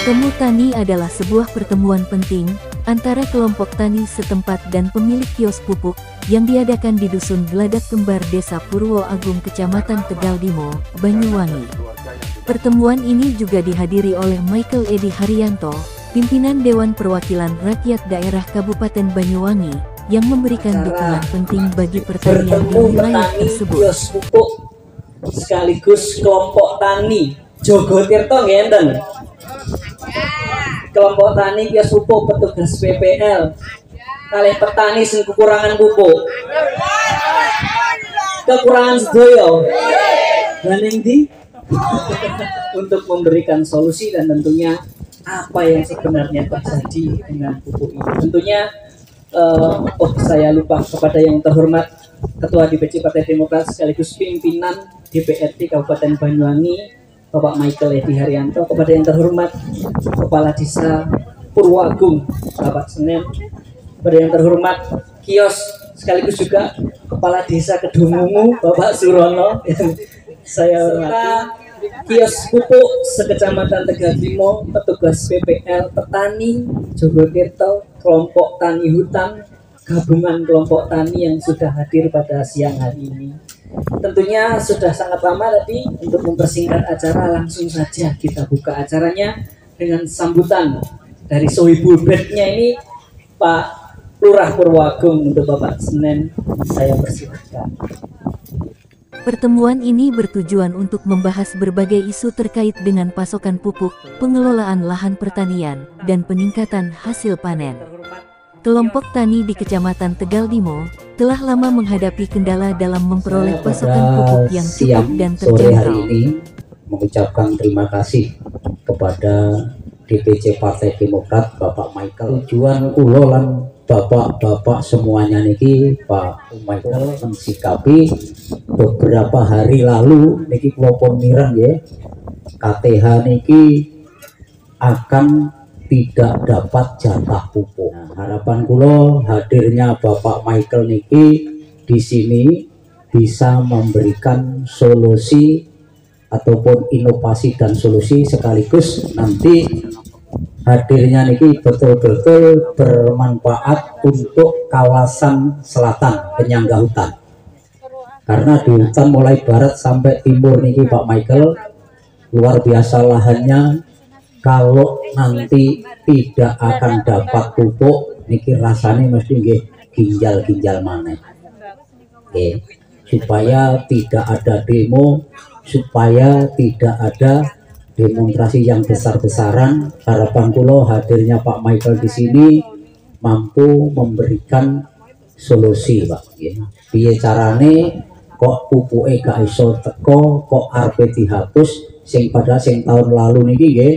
Temu tani adalah sebuah pertemuan penting antara kelompok tani setempat dan pemilik kios pupuk yang diadakan di Dusun Geladak Kembar Desa Purwo Agung Kecamatan Tegaldimo, Banyuwangi. Pertemuan ini juga dihadiri oleh Michael Edi Haryanto, pimpinan Dewan Perwakilan Rakyat Daerah Kabupaten Banyuwangi, yang memberikan dukungan penting bagi pertanian di wilayah tersebut. Kios pupuk sekaligus kelompok tani Jogo Tirto ngenten. Kelompok tani kios pupuk petugas PPL kalih petani sing kekurangan pupuk. Kekurangan sedoyo. Dan di untuk memberikan solusi dan tentunya apa yang sebenarnya terjadi dengan pupuk ini. Tentunya saya lupa kepada yang terhormat Ketua DPC Partai Demokrat sekaligus pimpinan DPRD Kabupaten Banyuwangi Bapak Michael Edi Haryanto, kepada yang terhormat Kepala Desa Purwoagung Bapak Senen, kepada yang terhormat kios sekaligus juga Kepala Desa Kedungungu Bapak Surono yang saya hormati, kios pupuk sekecamatan Tegaldimo, petugas PPL, petani Jogo Tirto, kelompok tani hutan, gabungan kelompok tani yang sudah hadir pada siang hari ini. Tentunya sudah sangat lama tadi. Untuk mempersingkat acara, langsung saja kita buka acaranya dengan sambutan dari Sohibul Bednya ini, Pak Lurah Purwoagung. Untuk Bapak Senen, saya persilahkan. Pertemuan ini bertujuan untuk membahas berbagai isu terkait dengan pasokan pupuk, pengelolaan lahan pertanian, dan peningkatan hasil panen. Kelompok tani di Kecamatan Tegaldimo telah lama menghadapi kendala dalam memperoleh pasokan pupuk yang cukup dan terjangkau. Hari ini mengucapkan terima kasih kepada DPC Partai Demokrat Bapak Michael. Tujuan kula lan bapak-bapak semuanya niki Pak Michael mensikapi beberapa hari lalu niki kula pun mireng ya, KTH niki akan tidak dapat jatah pupuk. Nah, harapan kula hadirnya Bapak Michael niki di sini bisa memberikan solusi ataupun inovasi dan solusi, sekaligus nanti hadirnya niki betul-betul bermanfaat untuk kawasan selatan penyangga hutan. Karena di hutan mulai barat sampai timur niki Pak Michael luar biasa lahannya. Kalau nanti tidak akan dapat pupuk niki rasanya mesti ginjal-ginjal maneh. Supaya tidak ada demo, supaya tidak ada demonstrasi yang besar-besaran, harapan kula hadirnya Pak Michael di sini mampu memberikan solusi, Pak. Piye carane kok pupuke gak iso teko, kok arep dihapus sing pada sing tahun lalu niki nggih.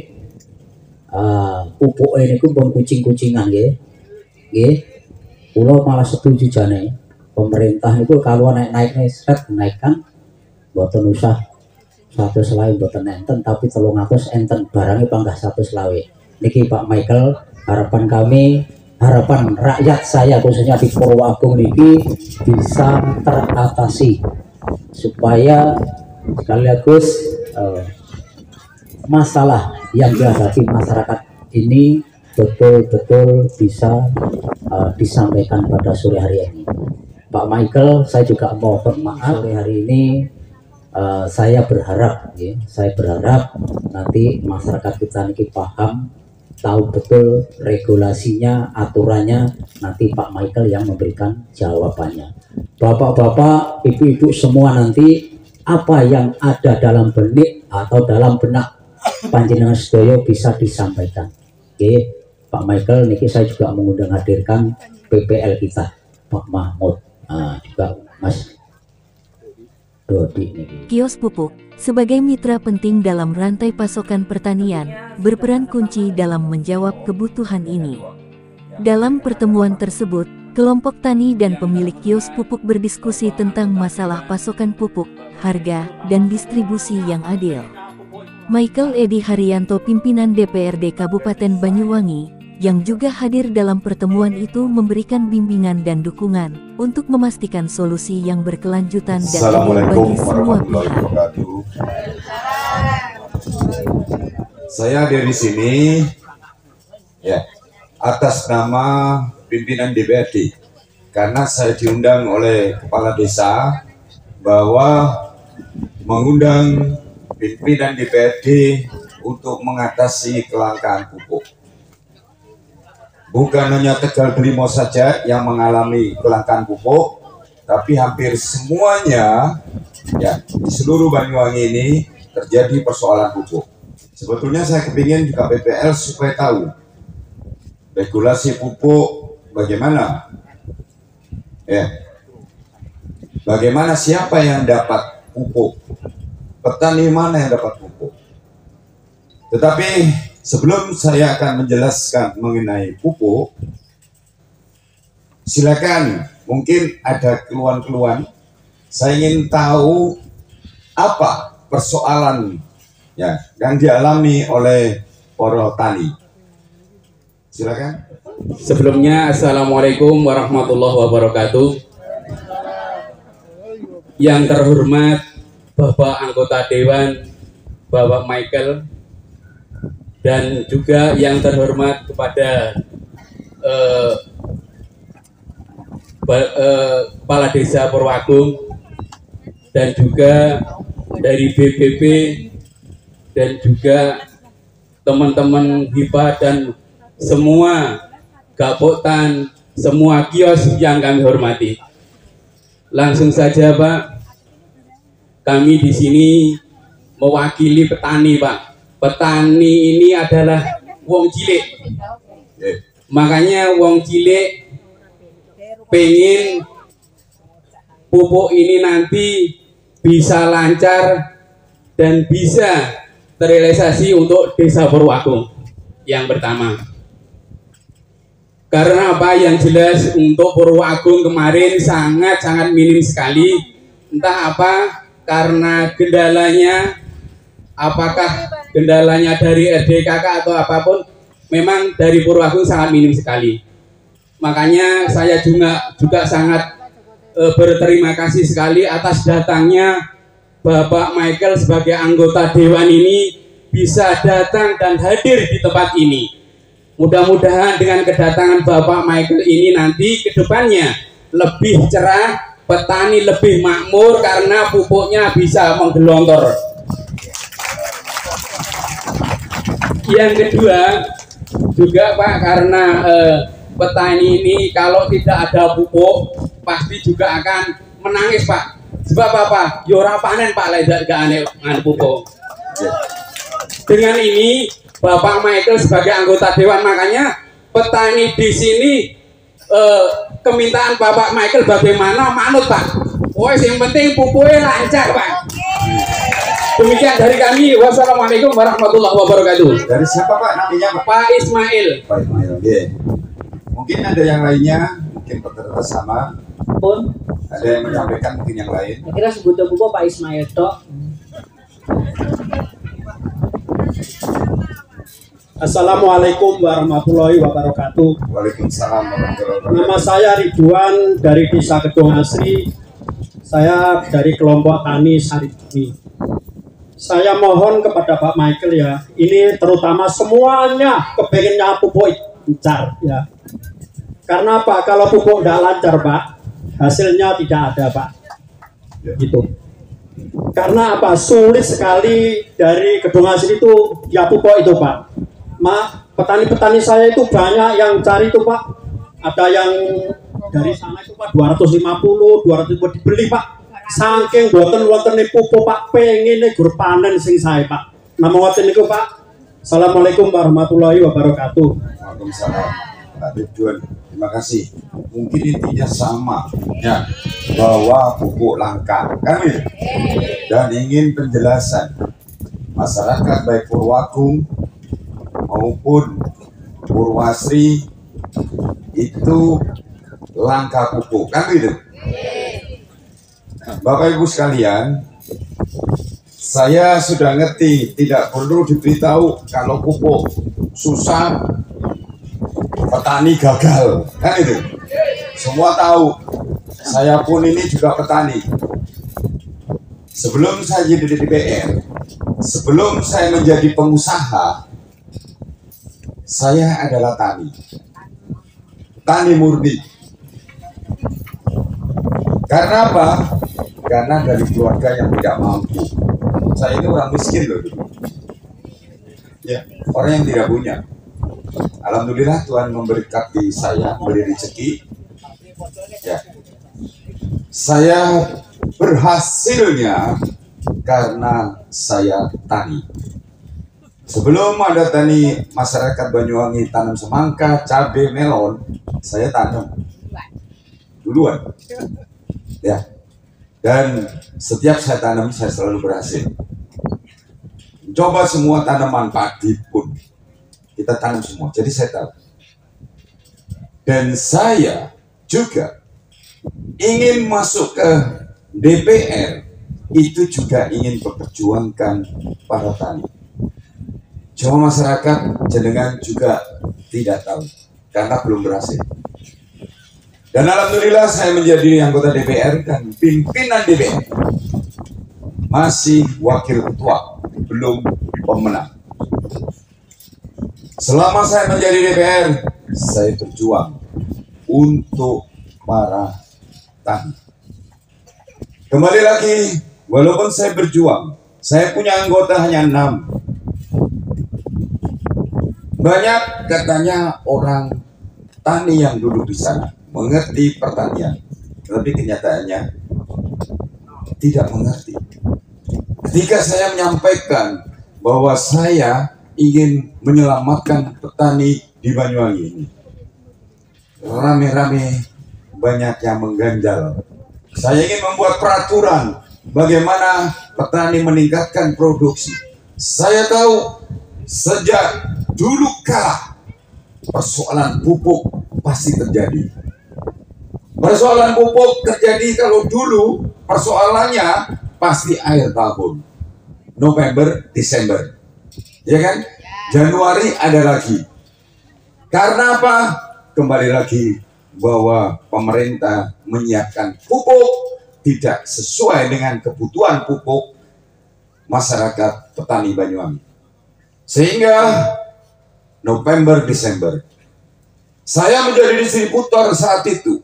Pupuk ini pun kucing-kucingan ya, pulau malah setuju jane pemerintah itu kalau naik naikkan, buatan usah 100 lawe buatan enten, tapi 300 enten barangnya panggah 100 lawe. Niki Pak Michael, harapan kami, harapan rakyat saya khususnya di Purwoagung niki bisa teratasi supaya sekaligus masalah yang dihadapi masyarakat ini betul-betul bisa disampaikan pada sore hari ini. Pak Michael, saya juga mohon maaf sore hari ini saya berharap nanti masyarakat kita ini paham, tahu betul regulasinya, aturannya, nanti Pak Michael yang memberikan jawabannya. Bapak-bapak, ibu-ibu semua, nanti apa yang ada dalam benak atau dalam benak panjenengan sedaya bisa disampaikan. Pak Michael, niki saya juga mengundang hadirkan PPL kita, Pak Mahmud, juga Mas Dodi niki. Kios pupuk sebagai mitra penting dalam rantai pasokan pertanian berperan kunci dalam menjawab kebutuhan ini. Dalam pertemuan tersebut, kelompok tani dan pemilik kios pupuk berdiskusi tentang masalah pasokan pupuk, harga, dan distribusi yang adil. Michael Edi Haryanto, pimpinan DPRD Kabupaten Banyuwangi, yang juga hadir dalam pertemuan itu, memberikan bimbingan dan dukungan untuk memastikan solusi yang berkelanjutan dan adil bagi semua pihak. Saya dari sini ya atas nama pimpinan DPRD karena saya diundang oleh kepala desa bahwa mengundang pimpinan DPRD untuk mengatasi kelangkaan pupuk. Bukan hanya Tegal Brimo saja yang mengalami kelangkaan pupuk, tapi hampir semuanya ya di seluruh Banyuwangi ini terjadi persoalan pupuk. Sebetulnya saya kepingin juga PPL supaya tahu regulasi pupuk bagaimana, ya, bagaimana siapa yang dapat pupuk, petani mana yang dapat pupuk. Tetapi sebelum saya akan menjelaskan mengenai pupuk, silakan mungkin ada keluhan-keluhan. Saya ingin tahu apa persoalan ya yang dialami oleh para tani. Silakan. Sebelumnya, Assalamualaikum warahmatullahi wabarakatuh. Yang terhormat Bapak anggota Dewan, Bapak Michael, dan juga yang terhormat kepada Kepala Desa Purwagung, dan juga dari BPP, dan juga teman-teman HIPA dan semua Gapoktan, semua kios yang kami hormati. Langsung saja Pak, kami di sini mewakili petani Pak. Petani ini adalah wong cilik, makanya wong cilik pengen pupuk ini nanti bisa lancar dan bisa terrealisasi untuk Desa Purwagung. Yang pertama, karena apa, yang jelas untuk Purwagung kemarin sangat minim sekali. Entah apa, karena kendalanya, apakah kendalanya dari RDKK atau apapun, memang dari Purwagung sangat minim sekali. Makanya saya juga sangat berterima kasih sekali atas datangnya Bapak Michael sebagai anggota Dewan ini bisa datang dan hadir di tempat ini. Mudah-mudahan dengan kedatangan Bapak Michael ini nanti ke depannya lebih cerah, petani lebih makmur karena pupuknya bisa menggelontor. Yang kedua juga Pak, karena petani ini kalau tidak ada pupuk pasti juga akan menangis Pak. Sebab apa? Yora panen Pak, lejak gak aneh pupuk. Dengan ini Bapak Michael sebagai anggota Dewan, makanya petani di sini kemintaan Bapak Michael bagaimana manut Pak. Yang penting pupuknya lancar Pak. Demikian dari kami. Wassalamualaikum warahmatullahi wabarakatuh. Dari siapa Pak namanya Pak? Pak Ismail. Pak Ismail. Yeah. Mungkin ada yang lainnya, mungkin peserta sama Pun ada yang menyampaikan mungkin yang lain. kira sebuah buku Pak Ismail tok. Assalamualaikum warahmatullahi wabarakatuh. Waalaikumsalam warahmatullahi wabarakatuh. Nama saya Ridwan dari Desa Kedung Asri. Saya dari kelompok Tani Saribumi. Saya mohon kepada Pak Michael ya, ini terutama semuanya kepengennya pupuk lancar ya. Karena Pak, kalau pupuk tidak lancar Pak, hasilnya tidak ada Pak. Gitu. Karena apa? Sulit sekali dari Kedung Asri itu ya pupuk itu Pak. Petani-petani saya itu banyak yang cari itu Pak. Ada yang dari sana itu Pak 250, 200 dibeli Pak. Saking boten-boten pupuk Pak, pengen gur panen sing saya Pak. Nama ngoten niku Pak. Assalamualaikum warahmatullahi wabarakatuh. Waalaikumsalam. Pak Ridwan, terima kasih. Mungkin intinya sama ya, bahwa pupuk langka kami dan ingin penjelasan masyarakat baik Purwagung maupun Purwasri itu langka pupuk kan gitu. Bapak Ibu sekalian, saya sudah ngerti, tidak perlu diberitahu kalau pupuk susah petani gagal kan itu, semua tahu. Saya pun ini juga petani. Sebelum saya jadi DPR, sebelum saya menjadi pengusaha, saya adalah tani murni. Karena apa? Karena dari keluarga yang tidak mampu. Saya ini orang miskin loh dulu. Ya, orang yang tidak punya. Alhamdulillah Tuhan memberkati saya, memberi rezeki. Ya. Saya berhasilnya karena saya tani. Sebelum ada tani, masyarakat Banyuwangi tanam semangka, cabai, melon, saya tanam duluan. Ya. Dan setiap saya tanam, saya selalu berhasil. Coba semua tanaman padi pun kita tanam semua. Jadi saya tahu. Dan saya juga ingin masuk ke DPR, itu juga ingin memperjuangkan para tani. Cuma masyarakat jenengan juga tidak tahu karena belum berhasil. Dan alhamdulillah saya menjadi anggota DPR dan pimpinan DPR. Masih wakil ketua, belum pemenang. Selama saya menjadi DPR, saya berjuang untuk para tani. Kembali lagi, walaupun saya berjuang, saya punya anggota hanya 6. Banyak katanya orang tani yang duduk di sana mengerti pertanian, tapi kenyataannya tidak mengerti. Ketika saya menyampaikan bahwa saya ingin menyelamatkan petani di Banyuwangi ini, rame-rame banyak yang mengganjal. Saya ingin membuat peraturan bagaimana petani meningkatkan produksi. Saya tahu sejak dulu kala persoalan pupuk pasti terjadi. Persoalan pupuk terjadi kalau dulu persoalannya pasti akhir tahun, November, Desember, ya kan? Januari ada lagi. Karena apa? Kembali lagi bahwa pemerintah menyiapkan pupuk tidak sesuai dengan kebutuhan pupuk masyarakat petani Banyuwangi. Sehingga November, Desember, saya menjadi distributor saat itu.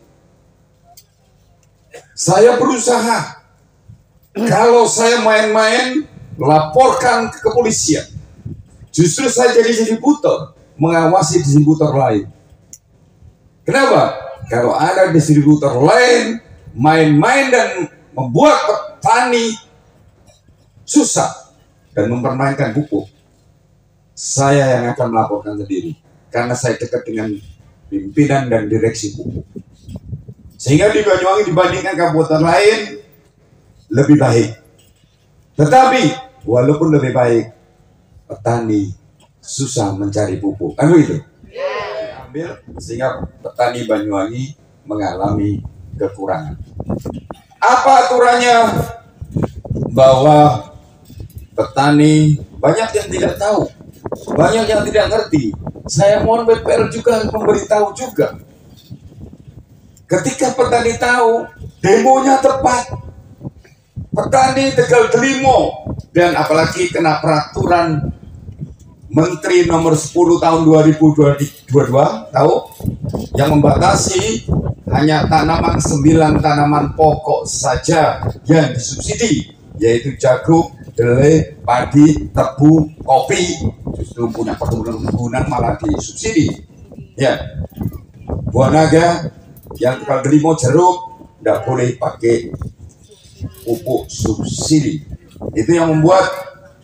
Saya berusaha, kalau saya main-main, laporkan ke kepolisian. Justru saya jadi distributor, mengawasi distributor lain. Kenapa? Kalau ada distributor lain, main-main dan membuat petani susah dan mempermainkan pupuk, saya yang akan melaporkan sendiri. Karena saya dekat dengan pimpinan dan direksi pupuk. Sehingga di Banyuwangi dibandingkan kabupaten lain lebih baik. Tetapi walaupun lebih baik, petani susah mencari pupuk. Kan begitu? Ambil sehingga petani Banyuwangi mengalami kekurangan. Apa aturannya? Bahwa petani banyak yang tidak tahu, banyak yang tidak ngerti. Saya mohon BPR juga memberitahu juga. Ketika petani tahu, demonya tepat. Petani Tegal Delimo, dan apalagi kena peraturan Menteri nomor 10 tahun 2022, tahu? Yang membatasi hanya tanaman 9 tanaman pokok saja yang disubsidi, yaitu jagung, kedelai, padi, tebu, kopi. Justru punya perkebunan malah disubsidi. Ya, buah naga yang Tegal Delimo, jeruk, tidak boleh pakai pupuk subsidi. Itu yang membuat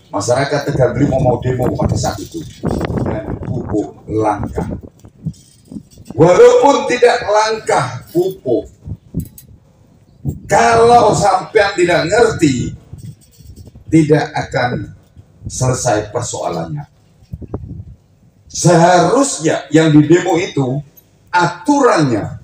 masyarakat Tegal Delimo mau demo pada saat itu. Dan pupuk langka. Walaupun tidak langka pupuk, kalau sampean tidak ngerti, tidak akan selesai persoalannya. Seharusnya yang di demo itu aturannya,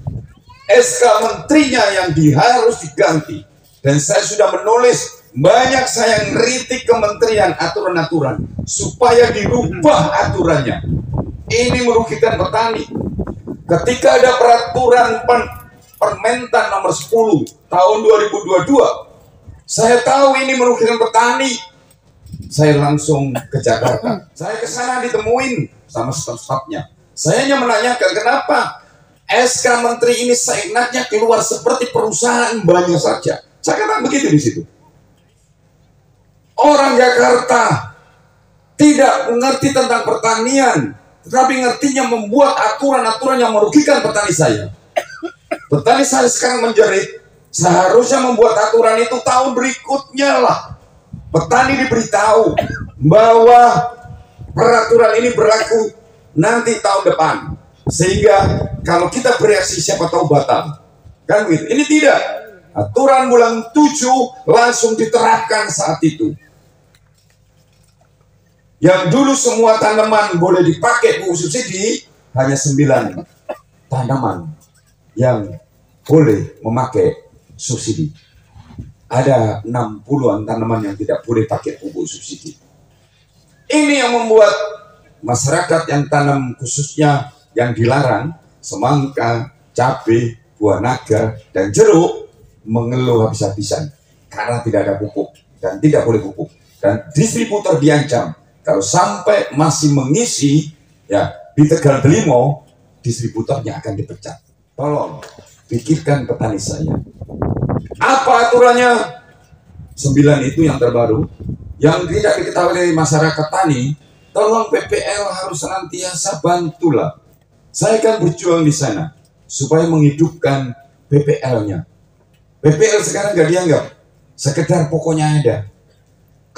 SK menterinya yang harus diganti. Dan saya sudah menulis, banyak saya ngeritik kementerian aturan-aturan supaya dirubah aturannya. Ini merugikan petani. Ketika ada peraturan Permentan nomor 10 tahun 2022, saya tahu ini merugikan petani. saya langsung ke Jakarta. Saya ke sana ditemuin sama staf-stafnya. Saya hanya menanyakan kenapa SK Menteri ini seenaknya keluar seperti perusahaan banyak saja. Saya katakan begitu di situ. Orang Jakarta tidak mengerti tentang pertanian, tetapi ngertinya membuat aturan-aturan yang merugikan petani saya. Petani saya sekarang menjerit, seharusnya membuat aturan itu tahun berikutnya lah. Petani diberitahu bahwa peraturan ini berlaku nanti tahun depan, sehingga kalau kita bereaksi siapa tahu batal, kan begitu. Ini tidak, aturan bulan 7 langsung diterapkan saat itu. Yang dulu semua tanaman boleh dipakai pupuk subsidi, hanya 9 tanaman yang boleh memakai subsidi. Ada 60-an tanaman yang tidak boleh pakai pupuk subsidi. Ini yang membuat masyarakat yang tanam khususnya yang dilarang, semangka, cabai, buah naga, dan jeruk, mengeluh habis-habisan karena tidak ada pupuk dan tidak boleh pupuk. Dan distributor diancam kalau sampai masih mengisi ya di Tegal Delimo, distributornya akan dipecat. Tolong pikirkan petani saya. Apa aturannya? 9 itu yang terbaru, yang tidak diketahui dari masyarakat tani. Tolong PPL harus senantiasa bantulah. Saya kan berjuang di sana supaya menghidupkan PPL-nya. PPL sekarang nggak dianggap, sekedar pokoknya ada.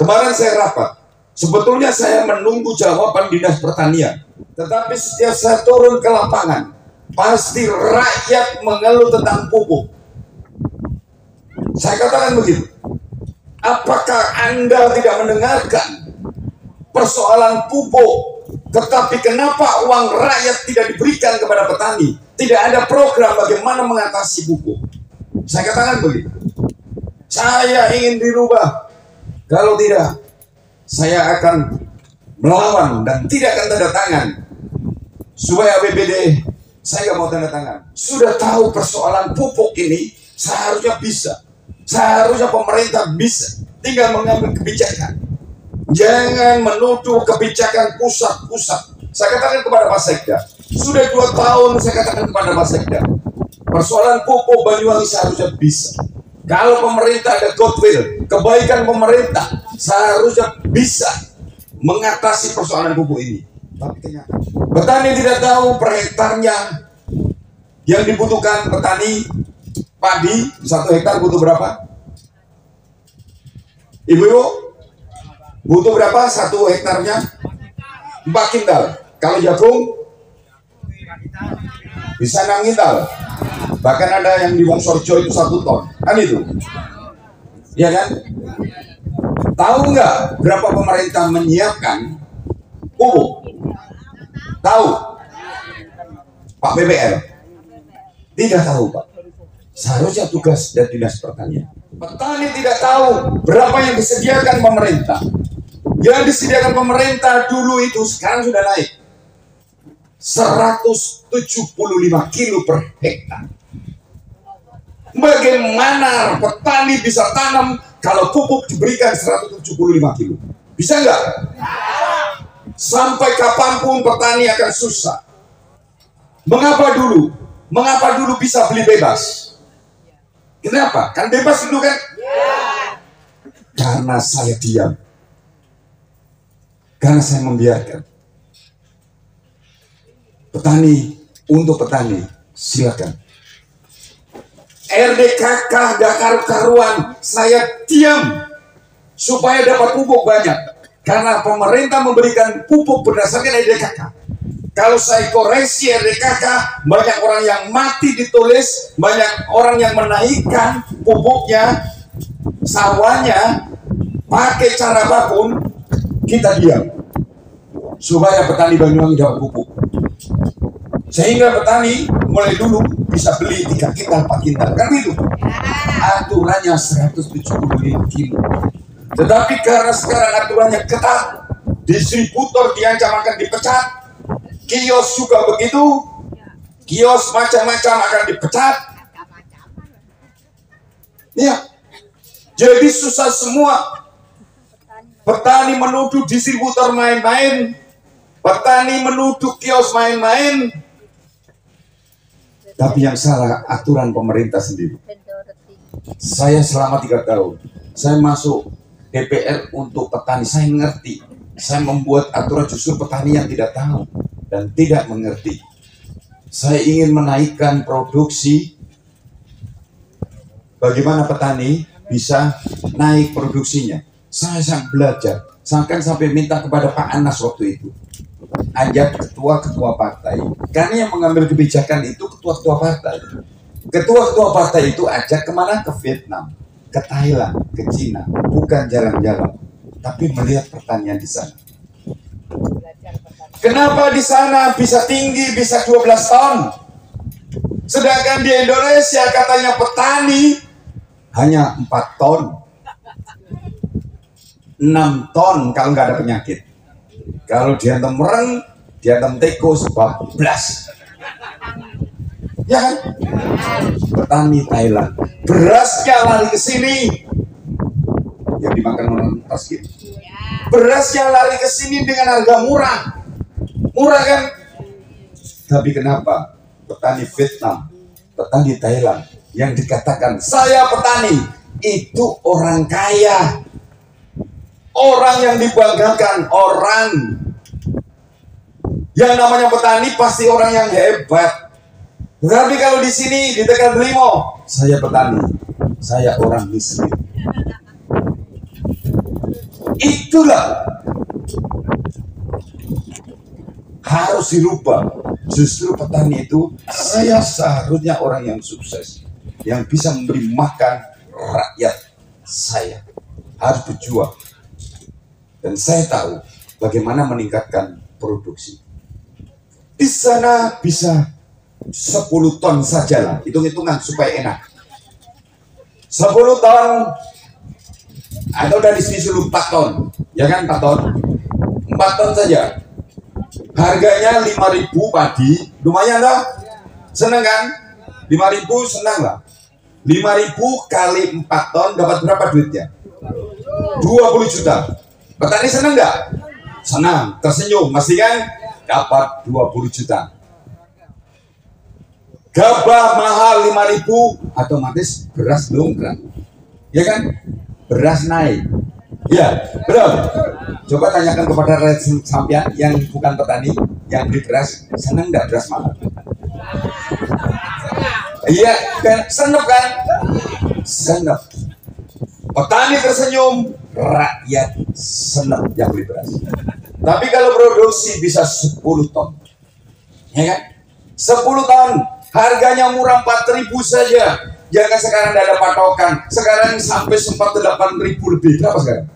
Kemarin saya rapat, sebetulnya saya menunggu jawaban Dinas Pertanian, tetapi setiap saya turun ke lapangan, pasti rakyat mengeluh tentang pupuk. Saya katakan begitu. Apakah Anda tidak mendengarkan persoalan pupuk, tetapi kenapa uang rakyat tidak diberikan kepada petani? Tidak ada program bagaimana mengatasi pupuk. Saya katakan begitu. Saya ingin dirubah. Kalau tidak, saya akan melawan dan tidak akan tanda tangan. Supaya APBD, saya nggak mau tanda tangan. Sudah tahu persoalan pupuk ini, seharusnya bisa. Seharusnya pemerintah bisa, tinggal mengambil kebijakan. Jangan menuduh kebijakan pusat-pusat. Saya katakan kepada Pak Sekda, sudah 2 tahun saya katakan kepada Pak Sekda, persoalan pupuk Banyuwangi seharusnya bisa. Kalau pemerintah ada goodwill, kebaikan pemerintah seharusnya bisa mengatasi persoalan pupuk ini. Tapi ternyata petani tidak tahu per hektarnya yang dibutuhkan petani padi 1 hektar butuh berapa? Ibu-ibu, butuh berapa 1 hektarnya? 4 kintal. Kalau jagung bisa 6 kintal. Bahkan ada yang di Wongsorjo itu 1 ton. Kan itu? Iya kan? Tahu nggak berapa pemerintah menyiapkan pupuk? Tahu? Pak BPL? Tidak tahu, Pak. Seharusnya tugas dari Dinas Pertanian. Petani tidak tahu berapa yang disediakan pemerintah. Yang disediakan pemerintah dulu itu sekarang sudah naik 175 kilo per hektar. Bagaimana petani bisa tanam kalau pupuk diberikan 175 kilo? Bisa nggak? Sampai kapanpun petani akan susah. Mengapa dulu? Mengapa dulu bisa beli bebas? Kenapa? Kan bebas dulu kan? Karena saya diam. Karena saya membiarkan. Petani, untuk petani, silakan. RDKK gak karu-karuan, saya diam supaya dapat pupuk banyak. Karena pemerintah memberikan pupuk berdasarkan RDKK. Kalau saya koreksi RDKK, banyak orang yang mati ditulis, banyak orang yang menaikkan pupuknya, sawahnya, pakai cara apapun, kita diam. Supaya petani Banyuwangi dapat pupuk. Sehingga petani mulai dulu bisa beli 3 kintal, 4 kintal. Kan itu? Aturannya 175 kilo. Tetapi karena sekarang aturannya ketat, distributor diancam akan dipecat, kios juga begitu, kios macam-macam akan dipecat. Ya, jadi susah semua. petani menuduh distributor main-main, petani menuduh kios main-main, tapi yang salah aturan pemerintah sendiri. Saya selama 3 tahun, saya masuk DPR untuk petani, saya ngerti. Saya membuat aturan justru petani yang tidak tahu dan tidak mengerti. Saya ingin menaikkan produksi, bagaimana petani bisa naik produksinya. Saya sangat belajar, sampai minta kepada Pak Anas waktu itu, ajak ketua-ketua partai, karena yang mengambil kebijakan itu ketua-ketua partai. Ketua-ketua partai itu ajak kemana? Ke Vietnam, ke Thailand, ke Cina, bukan jalan-jalan, tapi melihat pertanian di sana. Kenapa di sana bisa tinggi, bisa 12 ton, sedangkan di Indonesia katanya petani hanya 4 ton, 6 ton kalau nggak ada penyakit. Kalau diantem mereng, diantem tikus, bablas. Ya kan? Petani Thailand, berasnya lari ke sini, yang dimakan orang miskin. Berasnya lari ke sini dengan harga murah, murah kan? Tapi kenapa petani Vietnam, petani Thailand yang dikatakan saya petani itu orang kaya, orang yang dibanggakan, orang yang namanya petani pasti orang yang hebat. Tapi kalau di sini di Tegal Limo, saya petani, saya orang miskin. Itulah harus dirubah. Justru petani itu saya seharusnya orang yang sukses, yang bisa memberi makan rakyat saya, harus berjuang. Dan saya tahu bagaimana meningkatkan produksi. Di sana bisa 10 ton saja lah, hitung-hitungan supaya enak. 10 ton atau dari sini dulu 4 ton, ya kan 4 ton, 4 ton saja. Harganya 5.000 padi, lumayan lah, seneng kan? 5.000 senang lah. 5.000 kali 4 ton dapat berapa duitnya? 20 juta. Petani senang nggak? Senang, tersenyum, pasti kan? Dapat 20 juta. Gabah mahal 5.000, otomatis beras dongkrak, ya kan? Beras naik, ya betul. Coba tanyakan kepada rakyat sampean yang bukan petani, yang beli beras, senang nggak beras mahal? Iya kan, seneng kan? Seneng. Petani tersenyum, rakyat senang yang beli beras. Tapi kalau produksi bisa 10 ton, ya kan? 10 ton, harganya murah 4.000 saja. Jangan sekarang tidak ada patokan. Sekarang sampai sempat 8.000 lebih. Berapa sekarang?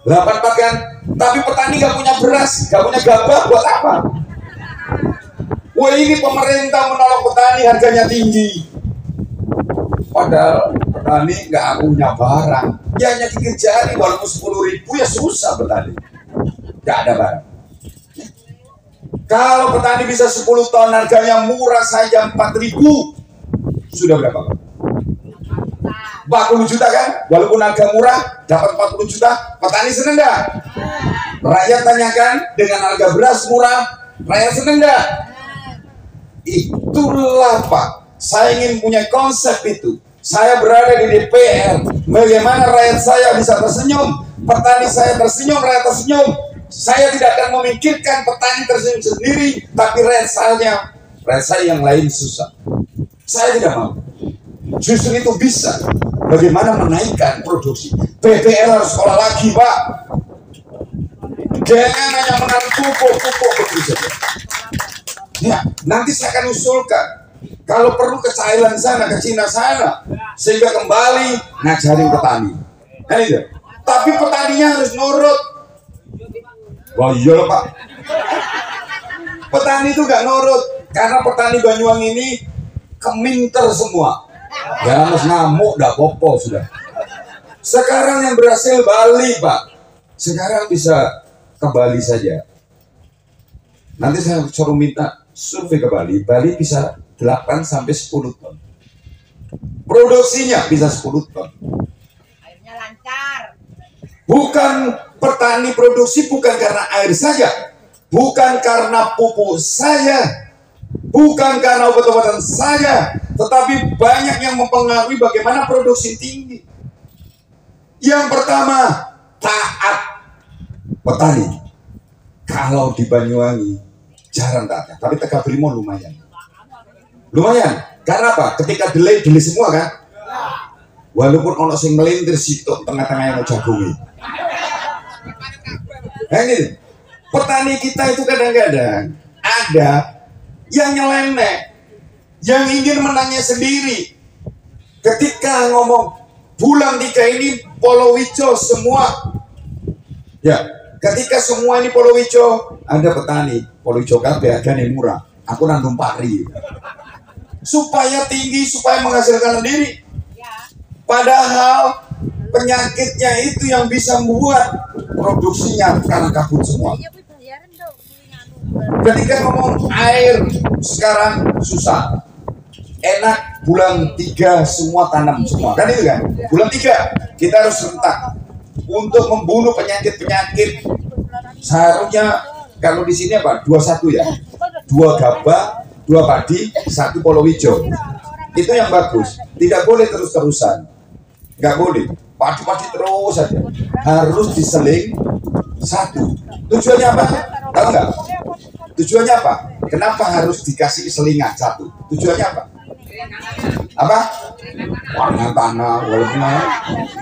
84 kan? Tapi petani nggak punya beras, nggak punya gabah, buat apa? Wah, ini pemerintah menolong petani, harganya tinggi. Padahal petani nggak punya barang. Ya hanya 3 jari, walaupun 10.000 ya susah petani. Nggak ada barang. Kalau petani bisa 10 ton, harganya murah saja 4.000. Sudah berapa? 40 juta kan? Walaupun harga murah, dapat 40 juta. Petani seneng nggak? Rakyat tanyakan, dengan harga beras murah, rakyat seneng nggak? Itulah Pak, saya ingin punya konsep itu. Saya berada di DPR, bagaimana rakyat saya bisa tersenyum, petani saya tersenyum, rakyat tersenyum. Saya tidak akan memikirkan petani tersenyum sendiri, tapi rakyat saya yang lain susah. Saya tidak mau. Justru itu bisa. Bagaimana menaikkan produksi. BPR harus sekolah lagi, Pak. Jangan hanya menaruh pupuk begitu saja. Ya, nanti saya akan usulkan. Kalau perlu ke Thailand sana, ke Cina sana, sehingga kembali ngajarin petani. Kan itu. Tapi petaninya harus nurut. Wah iya loh Pak. Petani itu gak nurut, karena petani Banyuwangi ini keminter semua. Ya harus ngamuk, gak popo sudah. Sekarang yang berhasil Bali Pak. Sekarang bisa ke Bali saja. Nanti saya suruh minta survei ke Bali. Bali bisa 8 sampai 10 ton. Produksinya bisa 10 ton. Airnya lancar. Bukan petani produksi bukan karena air saja, bukan karena pupuk saja, bukan karena obat-obatan saja, tetapi banyak yang mempengaruhi bagaimana produksi tinggi. Yang pertama, taat petani. Kalau di Banyuwangi jarang taat, tapi Tegal Brimo lumayan. Lumayan. Karena apa? Ketika delay semua kan? Walaupun ono sing melintir situ tengah-tengah yang jagungi. Nah ini, petani kita itu kadang-kadang ada yang nyeleneh, yang ingin menangnya sendiri. Ketika ngomong bulan 3 ini Polowijo semua, ya, ketika semua ini Polowijo, ada petani Polowijo kabeh harganya murah, aku nandung pari supaya tinggi, supaya menghasilkan sendiri. Padahal penyakitnya itu yang bisa membuat produksinya karena kabut semua. Ketika ngomong air sekarang susah, enak bulan 3 semua tanam semua, kan itu kan? Bulan 3 kita harus serentak untuk membunuh penyakit-penyakit. Seharusnya kalau di sini apa? 21 ya, 2 gabah, 2 padi, 1 Polowijo. Itu yang bagus. Tidak boleh terus-terusan. Nggak boleh. Padi-padi terus saja. Harus diseling 1. Tujuannya apa? Tahu nggak? Tujuannya apa? Kenapa harus dikasih selingan 1? Tujuannya apa? Apa? Pengeringan tanah, walaupun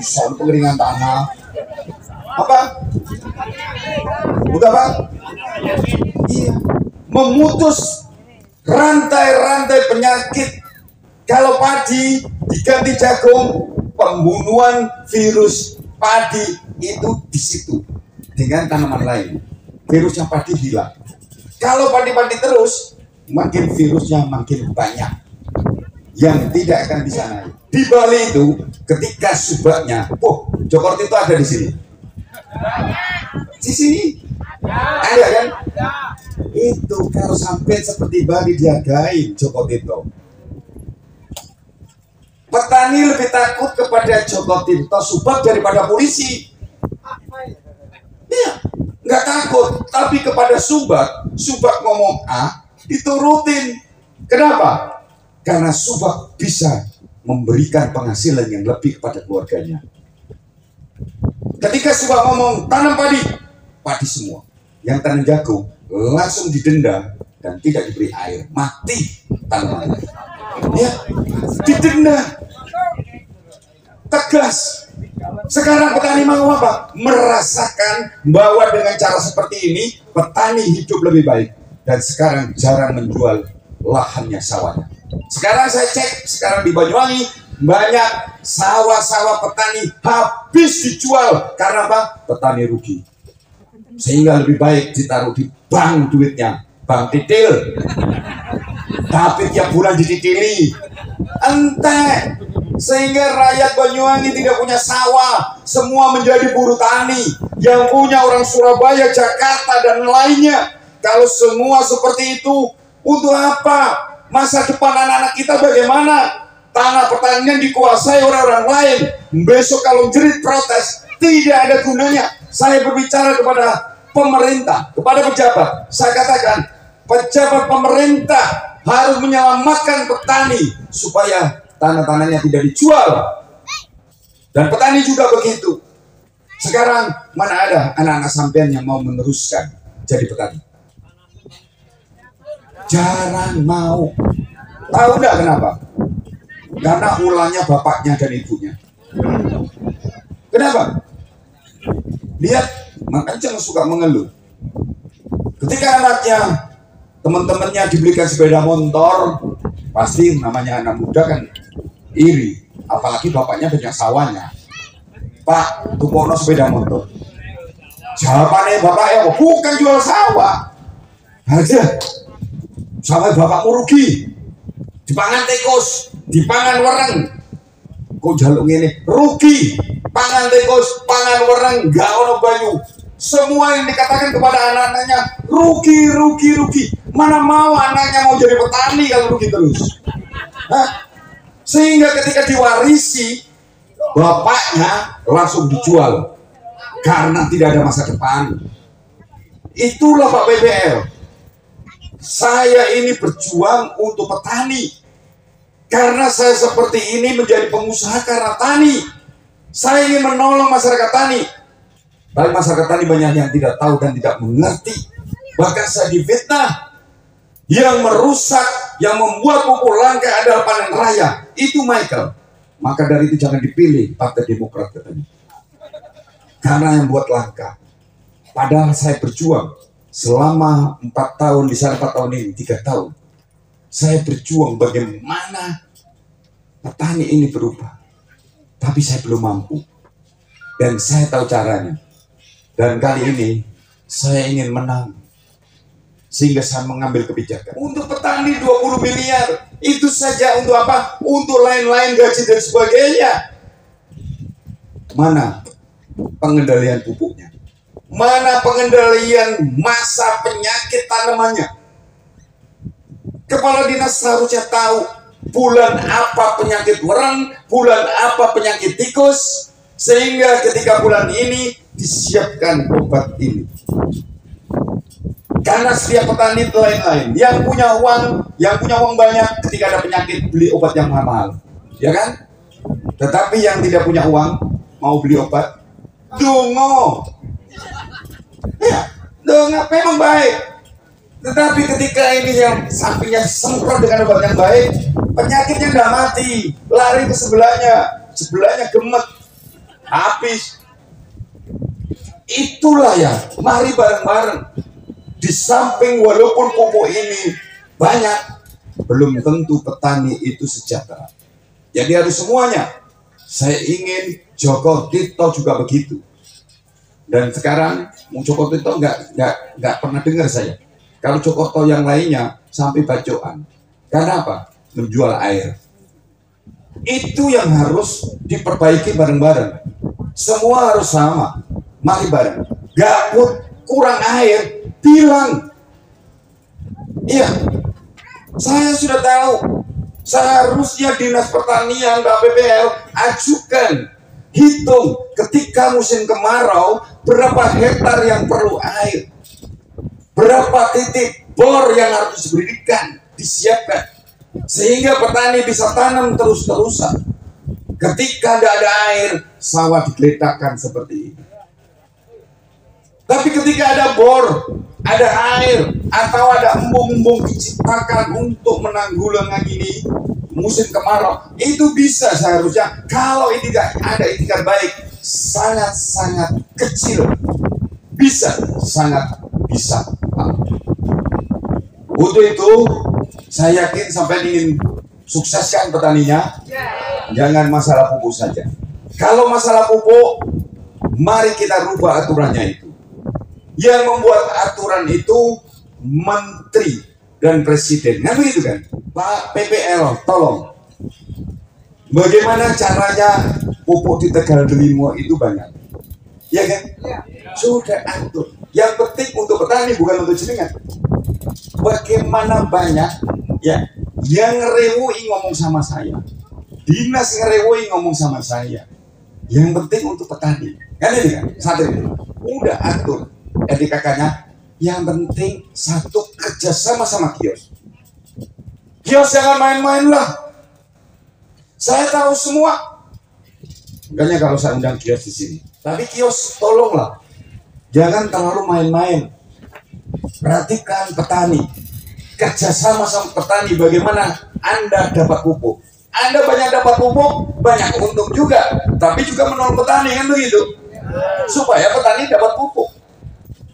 bisa pengeringan tanah. Apa? Udah Pak? Iya. Memutus rantai-rantai penyakit. Kalau padi diganti jagung, pembunuhan virus padi itu di situ dengan tanaman lain. Virusnya padi hilang. Kalau padi-padi terus, makin virusnya makin banyak yang tidak akan bisa naik. Di Bali itu, ketika subaknya, Jokorti itu ada di sini. Di sini ada kan? Itu kalau sampai seperti Bali dihargai Jokorti itu. Petani lebih takut kepada Joko Tirto Subak daripada polisi. Iya, nggak takut. Tapi kepada Subak ngomong A, diturutin. Kenapa? Karena Subak bisa memberikan penghasilan yang lebih kepada keluarganya. Ketika Subak ngomong tanam padi semua. Yang tanam jagung langsung didenda dan tidak diberi air, mati tanamannya. Ya, didenda. Tegas. Sekarang petani mau apa? Merasakan bahwa dengan cara seperti ini petani hidup lebih baik. Dan sekarang jarang menjual lahannya, sawahnya. Sekarang saya cek, sekarang di Banyuwangi banyak sawah-sawah petani habis dijual. Karena apa? Petani rugi. Sehingga lebih baik ditaruh di bank duitnya, bank titil. Tapi tiap bulan dititili. Entek. Sehingga rakyat Banyuwangi tidak punya sawah, semua menjadi buruh tani. Yang punya orang Surabaya, Jakarta, dan lainnya. Kalau semua seperti itu, untuk apa? Masa depan anak-anak kita bagaimana? Tanah pertanian dikuasai orang-orang lain. Besok kalau jerit protes, tidak ada gunanya. Saya berbicara kepada pemerintah, kepada pejabat. Saya katakan, pejabat pemerintah harus menyelamatkan petani supaya tanah-tanahnya tidak dijual. Dan petani juga begitu. Sekarang mana ada anak-anak sampean yang mau meneruskan jadi petani? Jarang mau. Tahu enggak kenapa? Karena ulahnya bapaknya dan ibunya. Kenapa? Lihat, makanya jangan suka mengeluh. Ketika anaknya, teman-temannya dibelikan sepeda motor, pasti namanya anak muda kan iri. Apalagi bapaknya banyak sawahnya. Pak, tukono sepeda motor. Jawabannya bapaknya, bukan jual sawah. Aja, sawah bapakmu rugi. Dipangan tikus, dipangan wereng. Kok jaluk ini rugi. Pangan tikus, pangan wereng, gak ono banyu. Semua yang dikatakan kepada anak-anaknya rugi, rugi, rugi. Mana mau anaknya mau jadi petani kalau rugi terus. Hah? Sehingga ketika diwarisi, bapaknya langsung dijual. karena tidak ada masa depan. Itulah Pak PPL. Saya ini berjuang untuk petani. Karena saya seperti ini menjadi pengusaha karena tani. Saya ingin menolong masyarakat tani. Tapi masyarakat tani banyak yang tidak tahu dan tidak mengerti. Bahkan saya difitnah. Yang merusak, yang membuat pupuk langka adalah panen raya. Itu Michael. Maka dari itu jangan dipilih Partai Demokrat katanya. Karena yang buat langka. Padahal saya berjuang selama 4 tahun, di sana 4 tahun ini, 3 tahun. Saya berjuang bagaimana petani ini berubah. Tapi saya belum mampu. Dan saya tahu caranya. Dan kali ini saya ingin menang. Sehingga saya mengambil kebijakan. Untuk petani 20 miliar. Itu saja untuk apa? Untuk lain-lain gaji dan sebagainya. Mana pengendalian pupuknya? Mana pengendalian masa penyakit tanamannya? Kepala dinas seharusnya tahu bulan apa penyakit wereng, bulan apa penyakit tikus, sehingga ketika bulan ini disiapkan obat ini. Karena setiap petani itu lain-lain. Yang punya uang banyak, ketika ada penyakit beli obat yang mahal, ya kan? Tetapi yang tidak punya uang mau beli obat, dongo. Ya, dongo memang baik. Tetapi ketika ini yang sapinya semprot dengan obat yang baik, penyakitnya nggak mati, lari ke sebelahnya gemet, habis. Itulah ya, mari bareng-bareng. Di samping walaupun pupuk ini banyak, belum tentu petani itu sejahtera. Jadi harus semuanya. Saya ingin Joko Tito juga begitu. Dan sekarang Joko Tito nggak pernah dengar saya. Kalau Joko Tito yang lainnya sampai bacoan. Karena apa? Menjual air. Itu yang harus diperbaiki bareng-bareng. Semua harus sama. Mari bareng. Gak kurang air, bilang. Iya, saya sudah tahu. Seharusnya Dinas Pertanian Pak PPL ajukan, hitung ketika musim kemarau berapa hektar yang perlu air, berapa titik bor yang harus diberikan, disiapkan, sehingga petani bisa tanam terus-terusan. Ketika tidak ada air, sawah digeletakkan seperti ini. Tapi ketika ada bor, ada air, atau ada embung-embung diciptakan untuk menanggulangi ini musim kemarau, itu bisa seharusnya. Kalau ini tidak ada itikat baik, sangat-sangat kecil, sangat bisa. Untuk itu, saya yakin sampai ingin sukseskan petaninya, jangan masalah pupuk saja. Kalau masalah pupuk, mari kita rubah aturannya itu. Yang membuat aturan itu menteri dan presiden, kan begitu kan? Pak PPL, tolong. Bagaimana caranya pupuk di Tegal Delimo itu banyak, ya kan? Sudah atur. Yang penting untuk petani, bukan untuk jenengan. Bagaimana banyak ya yang ngerewui ngomong sama saya, dinas ngerewui ngomong sama saya. Yang penting untuk petani, kan ini kan? Satu itu udah atur. Kakaknya, yang penting satu kerjasama sama kios. Kios jangan main-main lah. Saya tahu semua. Makanya kalau saya undang kios di sini, tapi kios tolonglah, jangan terlalu main-main. Perhatikan petani, kerjasama sama petani. Bagaimana Anda dapat pupuk? Anda banyak dapat pupuk, banyak untung juga. Tapi juga menolong petani, kan begitu? Supaya petani dapat pupuk.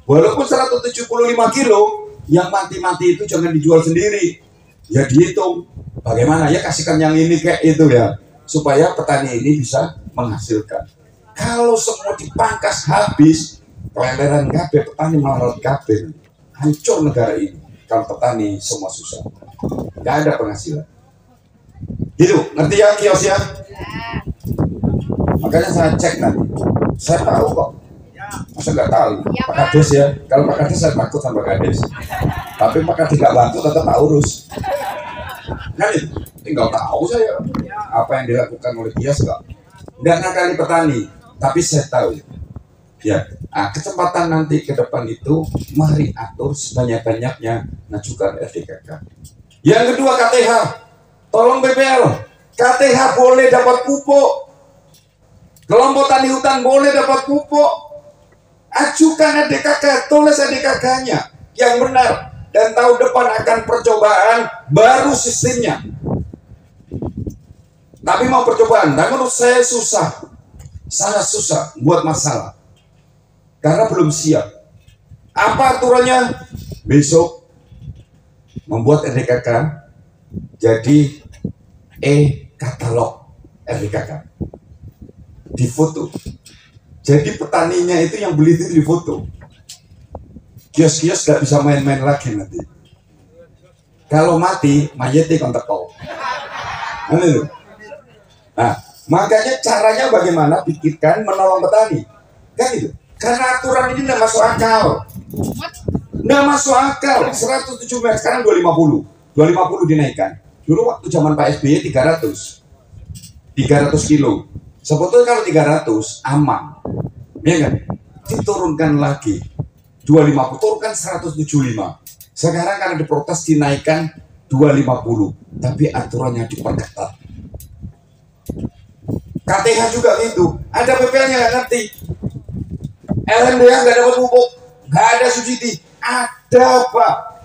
Walaupun 175 kilo, yang mati-mati itu jangan dijual sendiri. Ya dihitung. Bagaimana ya, kasihkan yang ini kayak itu ya. Supaya petani ini bisa menghasilkan. Kalau semua dipangkas habis, peleleran kabeh, petani melarat kabeh. Hancur negara ini. Kalau petani semua susah. Gak ada penghasilan. Gitu, ngerti ya kios ya? Makanya saya cek nanti. Saya tahu kok. Masa nggak tahu Pak Kades ya? Kalau Pak Kades saya takut sama Pak Kades, tapi Pak Kades nggak bantu tetap tak urus. Kan itu tinggal tahu saya apa yang dilakukan oleh Kios, nggak ngakali petani, tapi saya tahu Ya, kesempatan nanti ke depan itu mari atur sebanyak-banyaknya ngajukan RDKK. Yang kedua KTH, tolong BPL, KTH boleh dapat pupuk, kelompok tani hutan boleh dapat pupuk, ajukan RDKK, tulis RDKK-nya yang benar, dan tahun depan akan percobaan baru sistemnya. Tapi mau percobaan, dan menurut saya susah, sangat susah, buat masalah. Karena belum siap. Apa aturannya? Besok membuat RDKK jadi e-katalog RDKK. Difoto. Jadi petaninya itu yang beli itu difoto. Kios-kios gak bisa main-main lagi nanti. Kalau mati, mayatnya kontak kau. Nah, makanya caranya bagaimana pikirkan menolong petani. Kan itu. Karena aturan ini tidak masuk akal. Nggak masuk akal. 107 meter, sekarang 250. 250 dinaikkan. Dulu waktu zaman Pak SBY 300 kilo. Sebetulnya kalau 300 aman. Ya kan? Diturunkan lagi 250, turunkan 175. Sekarang karena diprotes dinaikkan 250. Tapi aturannya diperketat. KTH juga gitu. Ada PPL-nya nggak ngerti. LMDH nggak dapat pupuk, nggak ada subsidi. Ada Pak.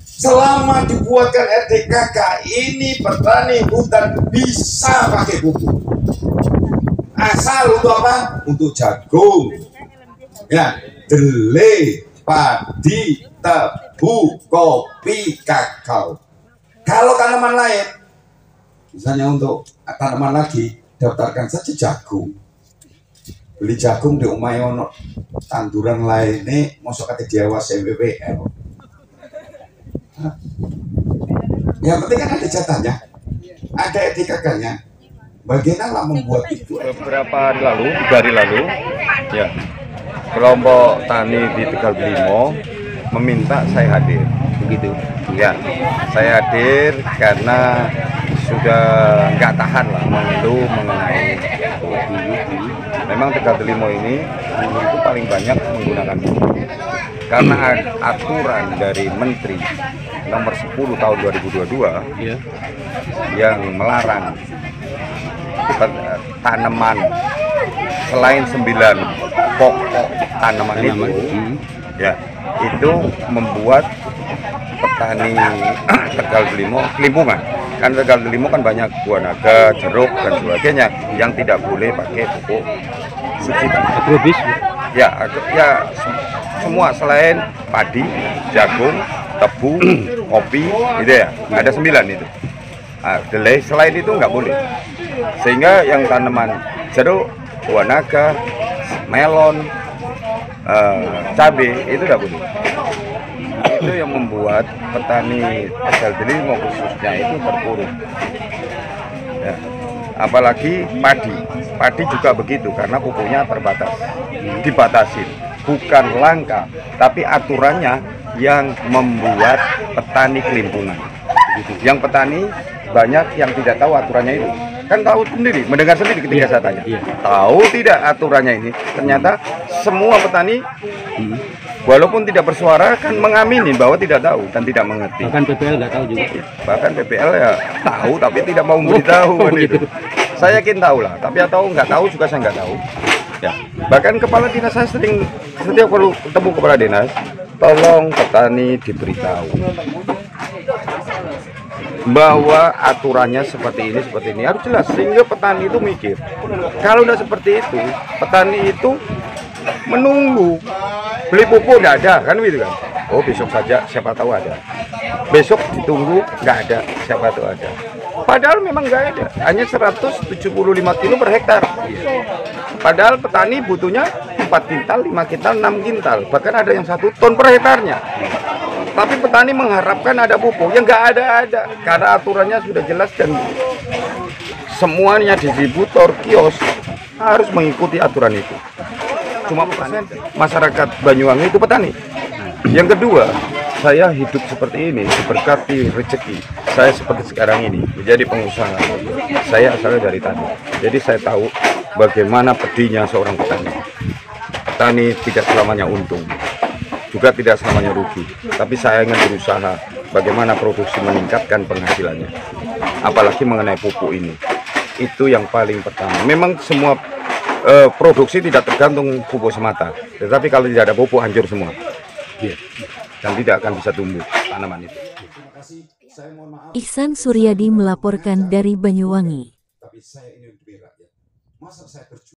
Selama dibuatkan RDKK ini petani hutan bisa pakai pupuk. Asal untuk apa? Untuk jagung, ya, delai, padi, tebu, kopi, kakao. Kalau tanaman lain, misalnya untuk tanaman lagi, daftarkan saja jagung. Beli jagung di omahe ono tanduran lainnya masuk kate Jawa CWPL. Yang penting kan ada jatahnya, ada RDKK-nya. Bagaimana membuat itu? Beberapa hari lalu, ya, kelompok tani di Tegal Belimo meminta saya hadir. Begitu. Ya, saya hadir karena sudah nggak tahan lah mengeluh mengenai memang Tegal Belimo ini itu paling banyak menggunakan pupuk karena aturan dari Menteri nomor 10 tahun 2022 yang melarang tanaman selain 9 pokok tanaman itu ya itu membuat petani Tegal Belimo kelimpungan. Kan Tegal Belimo kan banyak buah naga, jeruk dan sebagainya yang tidak boleh pakai pupuk subsidi. Agrobis? Ya, semua selain padi, jagung, tebu, kopi, gitu ya. Ada 9 itu. Delay selain itu nggak boleh. Sehingga yang tanaman jeruk, buah naga, melon, cabai itu nggak boleh. Itu yang membuat petani Tegal Belimo khususnya itu terpuruk ya. Apalagi padi juga begitu karena pupuknya terbatas, dibatasin, bukan langka tapi aturannya yang membuat petani kelimpungan. Yang petani banyak yang tidak tahu aturannya itu, kan tahu sendiri, mendengar sendiri ketika saya tanya, tahu tidak aturannya ini, ternyata semua petani walaupun tidak bersuara kan mengamini bahwa tidak tahu dan tidak mengerti. Bahkan PPL nggak tahu juga. Bahkan PPL ya tahu tapi tidak mau memberitahu. Gitu. Saya yakin tahu lah, tapi atau nggak tahu juga saya nggak tahu. Ya. Bahkan kepala dinas saya setiap perlu ketemu kepala dinas, tolong petani diberitahu bahwa aturannya seperti ini harus jelas sehingga petani itu mikir. Kalau udah seperti itu, petani itu menunggu beli pupuk nggak ada kan gitu kan. Oh besok saja siapa tahu ada, besok ditunggu nggak ada siapa tahu ada, padahal memang nggak ada, hanya 175 kilo per hektar, padahal petani butuhnya 4 kintal, 5 kintal, 6 kintal, bahkan ada yang 1 ton per hektarnya. Tapi petani mengharapkan ada pupuk yang nggak ada karena aturannya sudah jelas dan semuanya distributor kios harus mengikuti aturan itu. Cuma masyarakat Banyuwangi itu petani. Yang kedua, saya hidup seperti ini diberkati rezeki. Saya seperti sekarang ini menjadi pengusaha. Saya asalnya dari tani, jadi saya tahu bagaimana pedihnya seorang petani. petani tidak selamanya untung, juga tidak selamanya rugi. Tapi saya ingin berusaha bagaimana produksi meningkatkan penghasilannya. Apalagi mengenai pupuk ini. Itu yang paling pertama. Memang semua produksi tidak tergantung pupuk semata. Tetapi kalau tidak ada pupuk hancur semua. Dan tidak akan bisa tumbuh tanaman itu. Ihsan Suryadi melaporkan dari Banyuwangi.